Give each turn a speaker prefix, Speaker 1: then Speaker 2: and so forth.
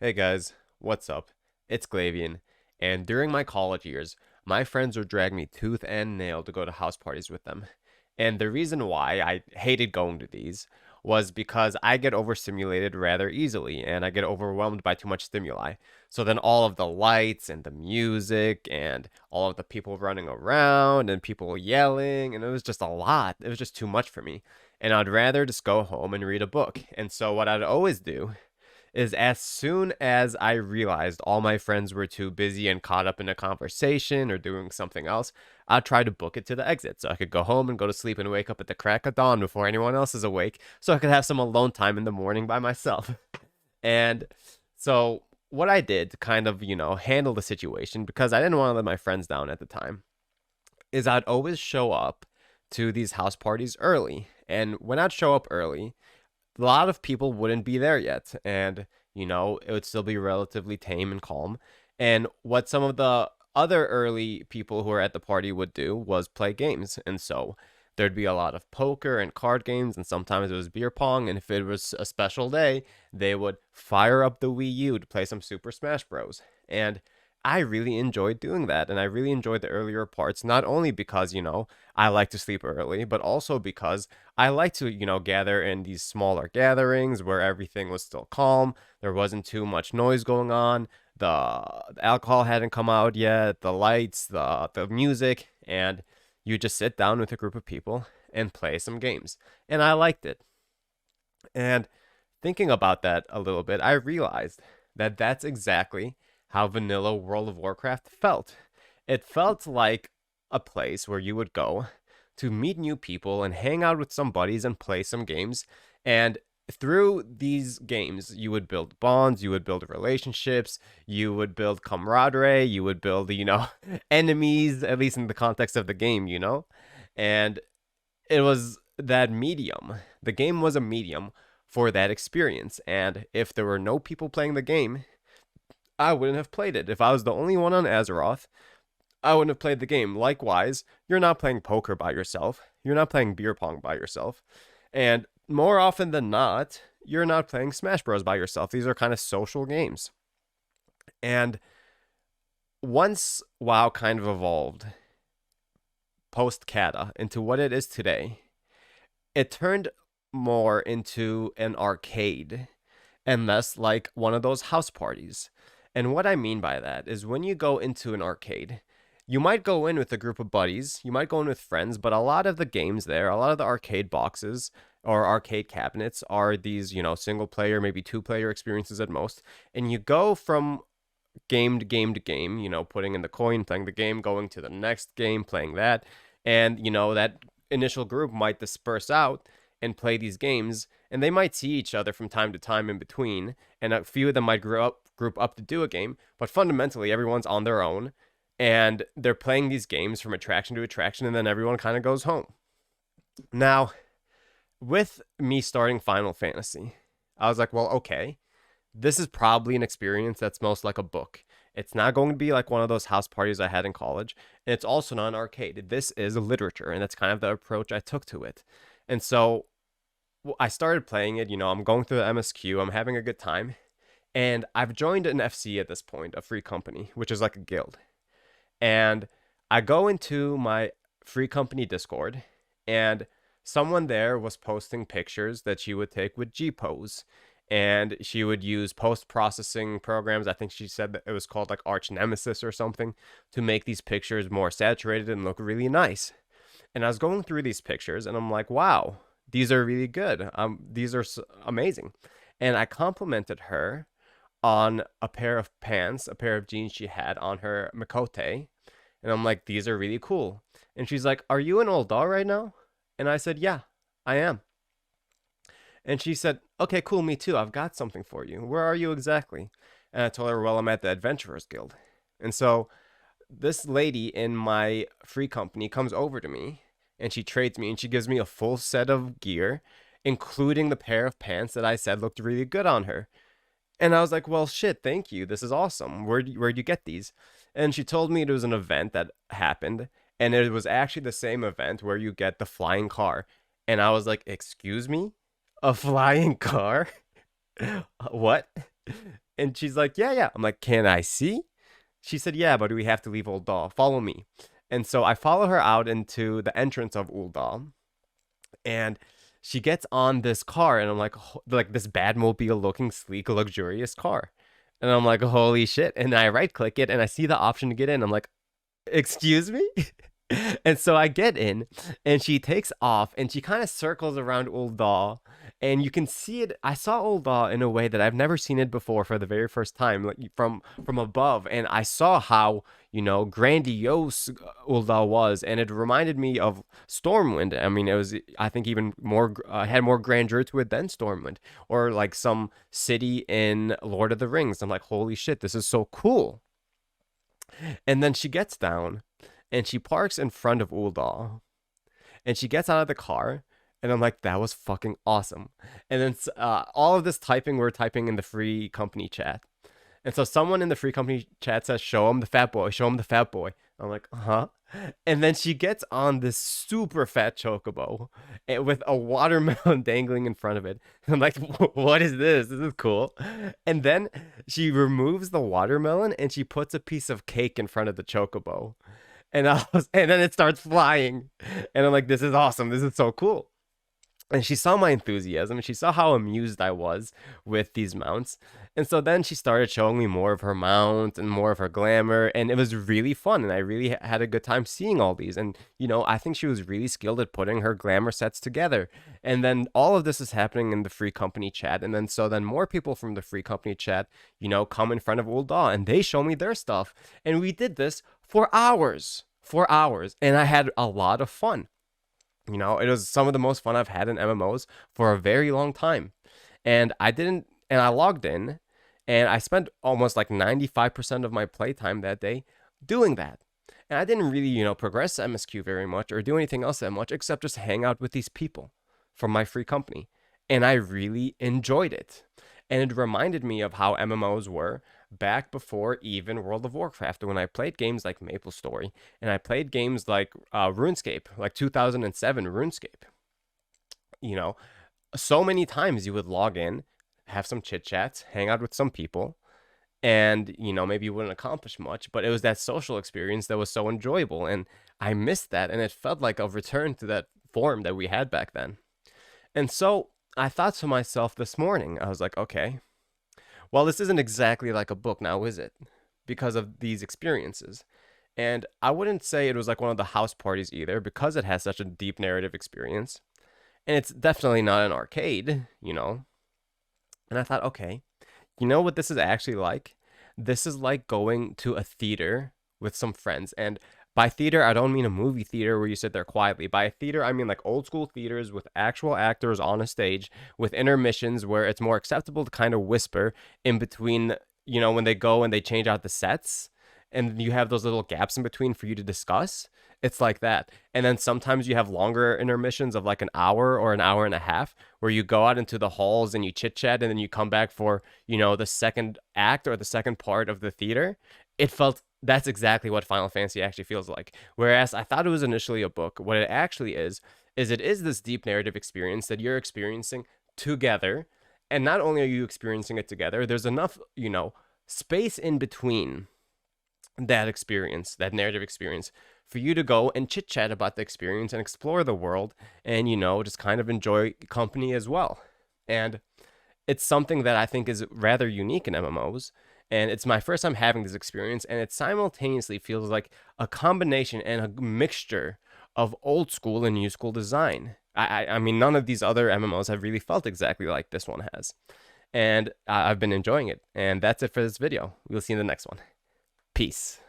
Speaker 1: Hey guys, what's up? It's Glavian, and during my college years, my friends would drag me tooth and nail to go to house parties with them. And the reason why I hated going to these was because I get overstimulated rather easily and I get overwhelmed by too much stimuli. So then all of the lights and the music and all of the people running around and people yelling, and it was just a lot. It was just too much for me. And I'd rather just go home and read a book. And so what I'd always do is as soon as I realized all my friends were too busy and caught up in a conversation or doing something else, I'd try to book it to the exit so I could go home and go to sleep and wake up at the crack of dawn before anyone else is awake so I could have some alone time in the morning by myself. And so what I did to kind of, handle the situation because I didn't want to let my friends down at the time is I'd always show up to these house parties early. And when I'd show up early, a lot of people wouldn't be there yet. And, it would still be relatively tame and calm. And what some of the other early people who were at the party would do was play games. And so there'd be a lot of poker and card games, and sometimes it was beer pong. And if it was a special day, they would fire up the Wii U to play some Super Smash Bros. And I really enjoyed doing that. And I really enjoyed the earlier parts, not only because, I like to sleep early, but also because I like to, gather in these smaller gatherings where everything was still calm. There wasn't too much noise going on. The alcohol hadn't come out yet, the lights, the music, and you just sit down with a group of people and play some games. And I liked it. And thinking about that a little bit, I realized that that's exactly how vanilla World of Warcraft felt. It felt like a place where you would go to meet new people and hang out with some buddies and play some games. And through these games, you would build bonds, you would build relationships, you would build camaraderie, you would build, enemies, at least in the context of the game, And it was that medium. The game was a medium for that experience. And if there were no people playing the game, I wouldn't have played it. If I was the only one on Azeroth, I wouldn't have played the game. Likewise, you're not playing poker by yourself. You're not playing beer pong by yourself. And more often than not, you're not playing Smash Bros by yourself. These are kind of social games. And once WoW kind of evolved post Kata into what it is today, it turned more into an arcade and less like one of those house parties. And what I mean by that is when you go into an arcade, you might go in with a group of buddies, you might go in with friends, but a lot of the games there, a lot of the arcade boxes or arcade cabinets are these, single player, maybe two player experiences at most. And you go from game to game to game, putting in the coin, playing the game, going to the next game, playing that. And, that initial group might disperse out and play these games, and they might see each other from time to time in between, and a few of them might group up to do a game, but fundamentally everyone's on their own, and they're playing these games from attraction to attraction, and then everyone kind of goes home. Now, with me starting Final Fantasy, I was like, well, okay, this is probably an experience that's most like a book. It's not going to be like one of those house parties I had in college, and it's also not an arcade. This is literature, and that's kind of the approach I took to it. And so I started playing it, I'm going through the MSQ, I'm having a good time, and I've joined an FC at this point, a free company, which is like a guild. And I go into my free company Discord, and someone there was posting pictures that she would take with G-Pose. And she would use post-processing programs. I think she said that it was called like Arch Nemesis or something to make these pictures more saturated and look really nice. And I was going through these pictures and I'm like, wow, these are really good. These are amazing. And I complimented her on a pair of pants, a pair of jeans she had on her Mikote. And I'm like, these are really cool. And she's like, are you in Ul'dah right now? And I said, yeah, I am. And she said, okay, cool, me too. I've got something for you. Where are you exactly? And I told her, well, I'm at the Adventurers Guild. And so this lady in my free company comes over to me and she trades me and she gives me a full set of gear, including the pair of pants that I said looked really good on her. And I was like, well, shit, thank you. This is awesome. Where'd you get these? And she told me it was an event that happened. And it was actually the same event where you get the flying car. And I was like, excuse me? A flying car? What? And she's like, yeah, yeah. I'm like, can I see? She said, yeah, but we have to leave Ul'dah. Follow me. And so I follow her out into the entrance of Ul'dah, and she gets on this car, and I'm like this Batmobile looking sleek, luxurious car. And I'm like, holy shit. And I right click it and I see the option to get in. I'm like, excuse me? And so I get in, and she takes off, and she kind of circles around Ul'dah, and you can see it. I saw Ul'dah in a way that I've never seen it before for the very first time, like from above, and I saw how grandiose Ul'dah was, and it reminded me of Stormwind. I mean, it was, I think, even more had more grandeur to it than Stormwind, or like some city in Lord of the Rings. I'm like, holy shit, this is so cool. And then she gets down and she parks in front of Ul'dah, and she gets out of the car, and I'm like, that was fucking awesome. And then all of this typing, we're typing in the free company chat. And so someone in the free company chat says, show him the fat boy, show him the fat boy. I'm like, huh? And then she gets on this super fat chocobo with a watermelon dangling in front of it. I'm like, what is this? This is cool. And then she removes the watermelon and she puts a piece of cake in front of the chocobo. And then it starts flying. And I'm like, this is awesome. This is so cool. And she saw my enthusiasm, and she saw how amused I was with these mounts. And so then she started showing me more of her mount and more of her glamour, and it was really fun, and I really had a good time seeing all these. And I think she was really skilled at putting her glamour sets together. And then all of this is happening in the free company chat, and then more people from the free company chat come in front of Ul'dah, and they show me their stuff. And we did this for hours. And I had a lot of fun. It was some of the most fun I've had in MMOs for a very long time. And I logged in, and I spent almost like 95% of my playtime that day doing that. And I didn't really, progress MSQ very much or do anything else that much except just hang out with these people from my free company. And I really enjoyed it. And it reminded me of how MMOs were back before even World of Warcraft, when I played games like MapleStory, and I played games like RuneScape, like 2007 RuneScape. So many times you would log in, have some chit chats, hang out with some people, and maybe you wouldn't accomplish much, but it was that social experience that was so enjoyable, and I missed that, and it felt like a return to that form that we had back then. And so I thought to myself this morning, I was like, okay, well, this isn't exactly like a book now, is it? Because of these experiences. And I wouldn't say it was like one of the house parties either, because it has such a deep narrative experience. And it's definitely not an arcade. And I thought, okay, you know what this is actually like? This is like going to a theater with some friends. And by theater, I don't mean a movie theater where you sit there quietly. By theater, I mean like old school theaters with actual actors on a stage with intermissions where it's more acceptable to kind of whisper in between, when they go and they change out the sets. And you have those little gaps in between for you to discuss. It's like that. And then sometimes you have longer intermissions of like an hour or an hour and a half where you go out into the halls and you chit chat, and then you come back for, the second act or the second part of the theater. That's exactly what Final Fantasy actually feels like. Whereas I thought it was initially a book, what it actually is it is this deep narrative experience that you're experiencing together. And not only are you experiencing it together, there's enough, space in between that experience, that narrative experience, for you to go and chit chat about the experience and explore the world and, just kind of enjoy company as well. And it's something that I think is rather unique in MMOs. And it's my first time having this experience, and it simultaneously feels like a combination and a mixture of old school and new school design. I mean, none of these other MMOs have really felt exactly like this one has. And I've been enjoying it. And that's it for this video. We'll see you in the next one. Peace.